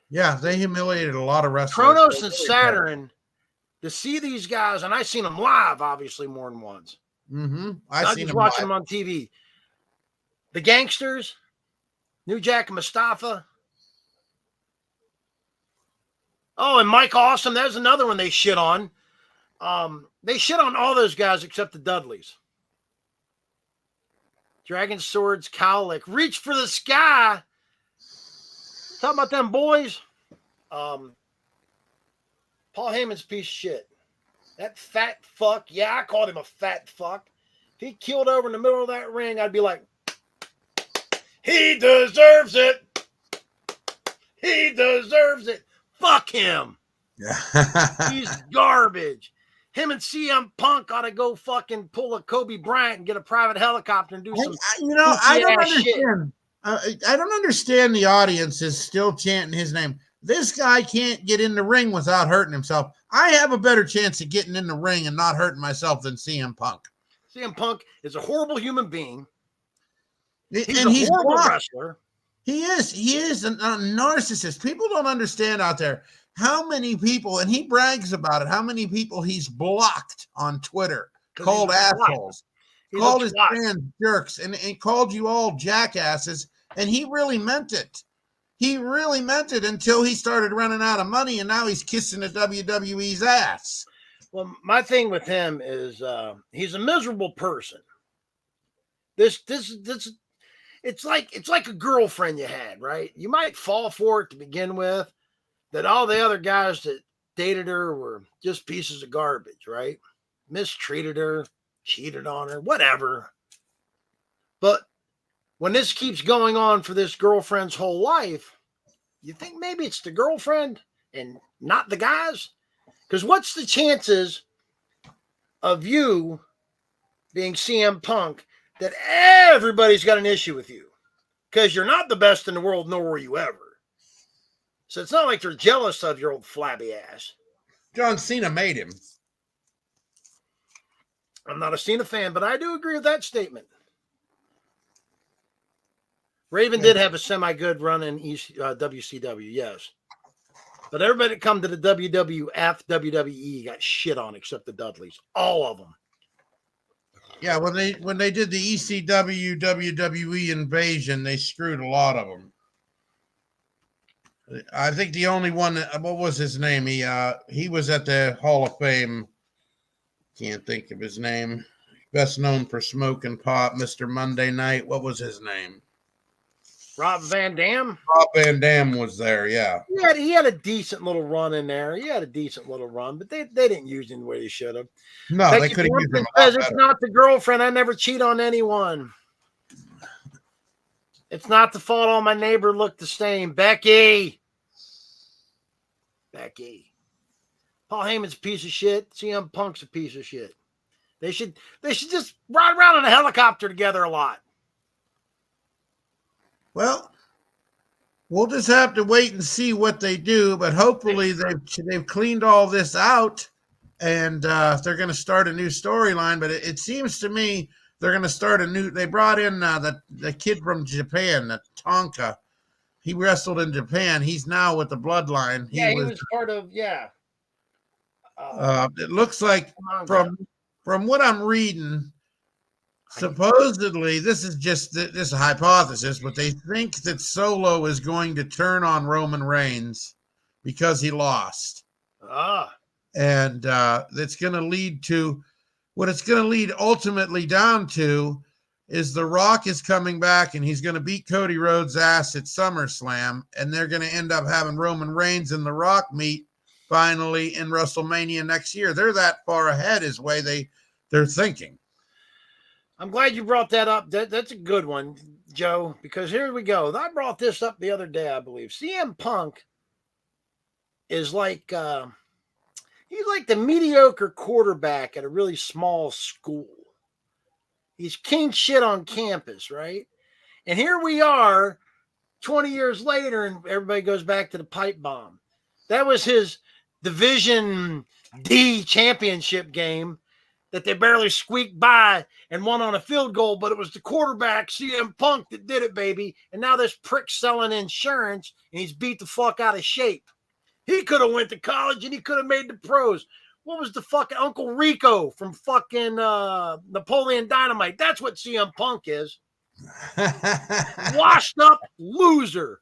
Yeah, they humiliated a lot of wrestlers. Kronos and Saturn, to see these guys, and I've seen them live, obviously, more than once. Mm-hmm. I've seen them watching them on TV. The Gangsters, New Jack and Mustafa. Oh, and Mike Awesome. There's another one they shit on. They shit on all those guys except the Dudleys. Dragon Swords, Cowlick, Reach for the Sky. Talking about them boys. Paul Heyman's a piece of shit. That fat fuck. Yeah, I called him a fat fuck. If he killed over in the middle of that ring, I'd be like, he deserves it. He deserves it. Fuck him. He's garbage. Him and CM Punk ought to go fucking pull a Kobe Bryant and get a private helicopter and do some. I don't understand. I don't understand the audience is still chanting his name. This guy can't get in the ring without hurting himself. I have a better chance of getting in the ring and not hurting myself than CM Punk. CM Punk is a horrible human being. He's a horrible wrestler. He is a narcissist. People don't understand out there how many people, and he brags about it, how many people he's blocked on Twitter, called assholes, called his fans jerks, and called you all jackasses, and he really meant it. He really meant it until he started running out of money, and now he's kissing the WWE's ass. Well, my thing with him is he's a miserable person. It's like a girlfriend you had, right? You might fall for it to begin with, that all the other guys that dated her were just pieces of garbage, right? Mistreated her, cheated on her, whatever. But when this keeps going on for this girlfriend's whole life, you think maybe it's the girlfriend and not the guys? Because what's the chances of you being CM Punk that everybody's got an issue with you? Because you're not the best in the world, nor were you ever. So it's not like they're jealous of your old flabby ass. John Cena made him. I'm not a Cena fan, but I do agree with that statement. Raven did have a semi-good run in WCW, yes. But everybody that come to the WWF, WWE got shit on except the Dudleys. All of them. Yeah, when they did the ECW WWE invasion, they screwed a lot of them. I think the only one, what was his name? He was at the Hall of Fame. Can't think of his name. Best known for smoking pot, Mr. Monday Night. What was his name? Rob Van Dam? Rob Van Dam was there, yeah. He had a decent little run in there. He had a decent little run, but they didn't use him the way they should have. No, they could have used him a lot better. It's not the girlfriend. I never cheat on anyone. It's not the fault all my neighbor looked the same. Becky. Paul Heyman's a piece of shit. CM Punk's a piece of shit. They should just ride around in a helicopter together a lot. Well, we'll just have to wait and see what they do, but hopefully they've cleaned all this out, and they're going to start a new storyline. But it seems to me they're going to start a new. They brought in the kid from Japan, Tonka. He wrestled in Japan. He's now with the Bloodline. He was part of it looks like from what I'm reading. Supposedly, this is a hypothesis, but they think that Solo is going to turn on Roman Reigns because he lost. And that's going to lead to what it's going to lead ultimately down to is The Rock is coming back and he's going to beat Cody Rhodes' ass at SummerSlam, and they're going to end up having Roman Reigns and The Rock meet finally in WrestleMania next year. They're that far ahead is the way they're thinking. I'm glad you brought that up. That's a good one, Joe, because here we go. I brought this up the other day, I believe. CM Punk is like he's like the mediocre quarterback at a really small school. He's king shit on campus, right? And here we are 20 years later, and everybody goes back to the pipe bomb. That was his Division D championship game that they barely squeaked by and won on a field goal, but it was the quarterback, CM Punk, that did it, baby. And now this prick's selling insurance, and he's beat the fuck out of shape. He could have went to college, and he could have made the pros. What was the fucking Uncle Rico from fucking Napoleon Dynamite? That's what CM Punk is. Washed up loser.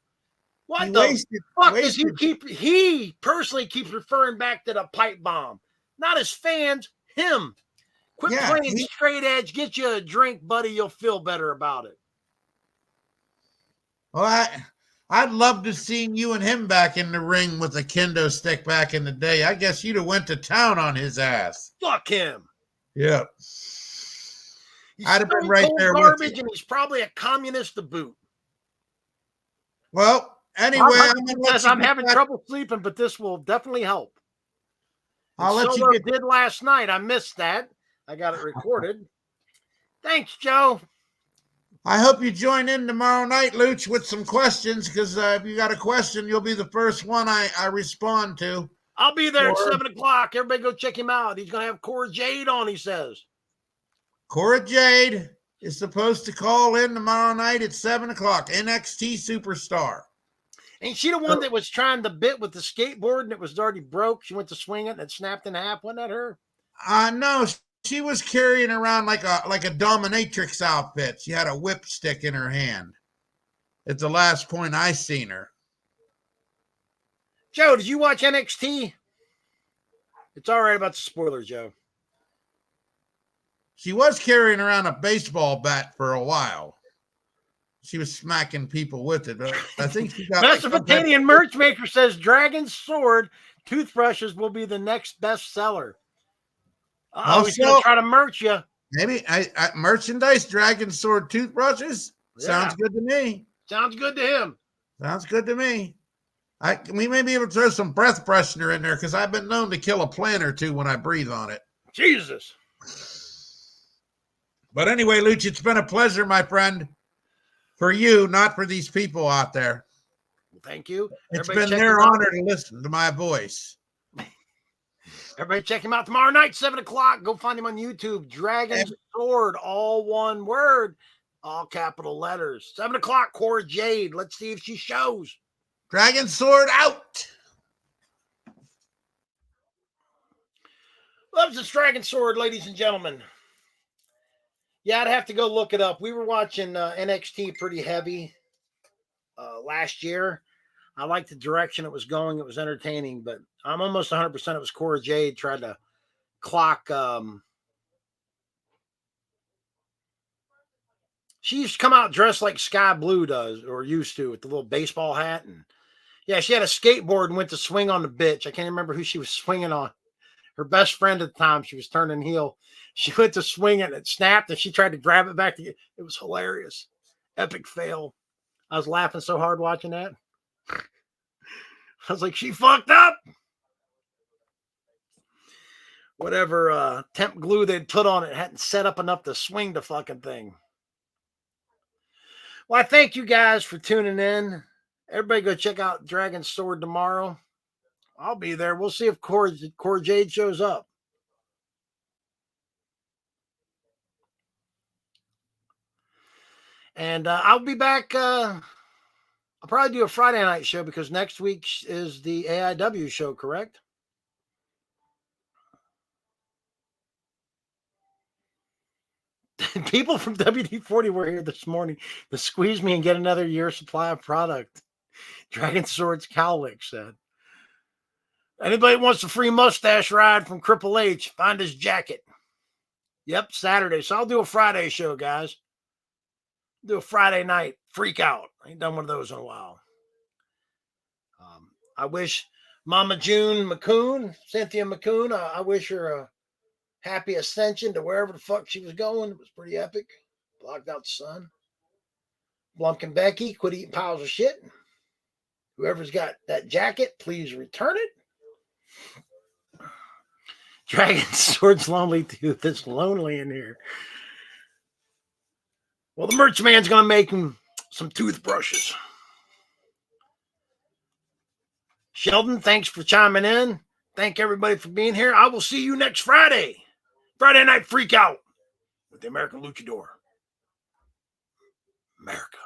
What the fuck does he keep? He personally keeps referring back to the pipe bomb. Not his fans, him. Quit playing straight edge. Get you a drink, buddy. You'll feel better about it. Well, I'd love to see you and him back in the ring with a kendo stick back in the day. I guess you'd have went to town on his ass. Fuck him. Yeah. I'd have been right there with you. And he's probably a communist to boot. Well, anyway, I'm having trouble sleeping, but this will definitely help. I'll let you get did last night. I missed that. I got it recorded. Thanks, Joe. I hope you join in tomorrow night, Luch, with some questions, because if you got a question, you'll be the first one I respond to. I'll be there at 7 o'clock. Everybody go check him out. He's going to have Cora Jade on, he says. Cora Jade is supposed to call in tomorrow night at 7 o'clock. NXT Superstar. Ain't she the one that was trying to bit with the skateboard and it was already broke? She went to swing it and it snapped in half. Wasn't that her? No, she was carrying around like a dominatrix outfit. She had a whip stick in her hand. At the last point I seen her. Joe, did you watch NXT? It's all right about the spoiler, Joe. She was carrying around a baseball bat for a while. She was smacking people with it. I think she got Mesopotamian merch maker says Dragon's Sword toothbrushes will be the next bestseller. He's going to try to merch you. Maybe merchandise, Dragon Sword toothbrushes. Yeah. Sounds good to me. Sounds good to him. Sounds good to me. We may be able to throw some breath freshener in there because I've been known to kill a plant or two when I breathe on it. Jesus. But anyway, Luch, it's been a pleasure, my friend. For you, not for these people out there. Well, thank you. It's been their honor to listen to my voice. Everybody check him out tomorrow night, 7 o'clock. Go find him on YouTube. Dragon's Sword, all one word, all capital letters. 7 o'clock, Cora Jade. Let's see if she shows. Dragon Sword out. Loves this Dragon Sword, ladies and gentlemen. Yeah, I'd have to go look it up. We were watching NXT pretty heavy last year. I liked the direction it was going. It was entertaining, but I'm almost 100% it was Cora Jade tried to clock. She used to come out dressed like Sky Blue does, or used to, with the little baseball hat. And yeah, she had a skateboard and went to swing on the bitch. I can't remember who she was swinging on. Her best friend at the time, she was turning heel. She went to swing it and it snapped and she tried to grab it back. It was hilarious. Epic fail. I was laughing so hard watching that. I was like, she fucked up. Whatever temp glue they'd put on it hadn't set up enough to swing the fucking thing. Well, I thank you guys for tuning in. Everybody go check out Dragon's Sword tomorrow. I'll be there. We'll see if Cora Jade shows up. And I'll be back. I'll probably do a Friday night show because next week is the AIW show, correct? People from WD-40 were here this morning to squeeze me and get another year's supply of product. Dragon Sword's Cowlick said. Anybody wants a free mustache ride from Triple H, find his jacket. Yep, Saturday. So I'll do a Friday show, guys. Do a Friday night freak out. I ain't done one of those in a while. I wish Mama June McCoon, Cynthia McCoon, I wish her a happy ascension to wherever the fuck she was going. It was pretty epic. Blocked out the sun. Blumpkin Becky, quit eating piles of shit. Whoever's got that jacket, please return it. Dragon Sword's lonely too. It's lonely in here. Well, the merch man's going to make him some toothbrushes. Sheldon, thanks for chiming in. Thank everybody for being here. I will see you next Friday. Friday Night Freak Out with the American Luchador. America.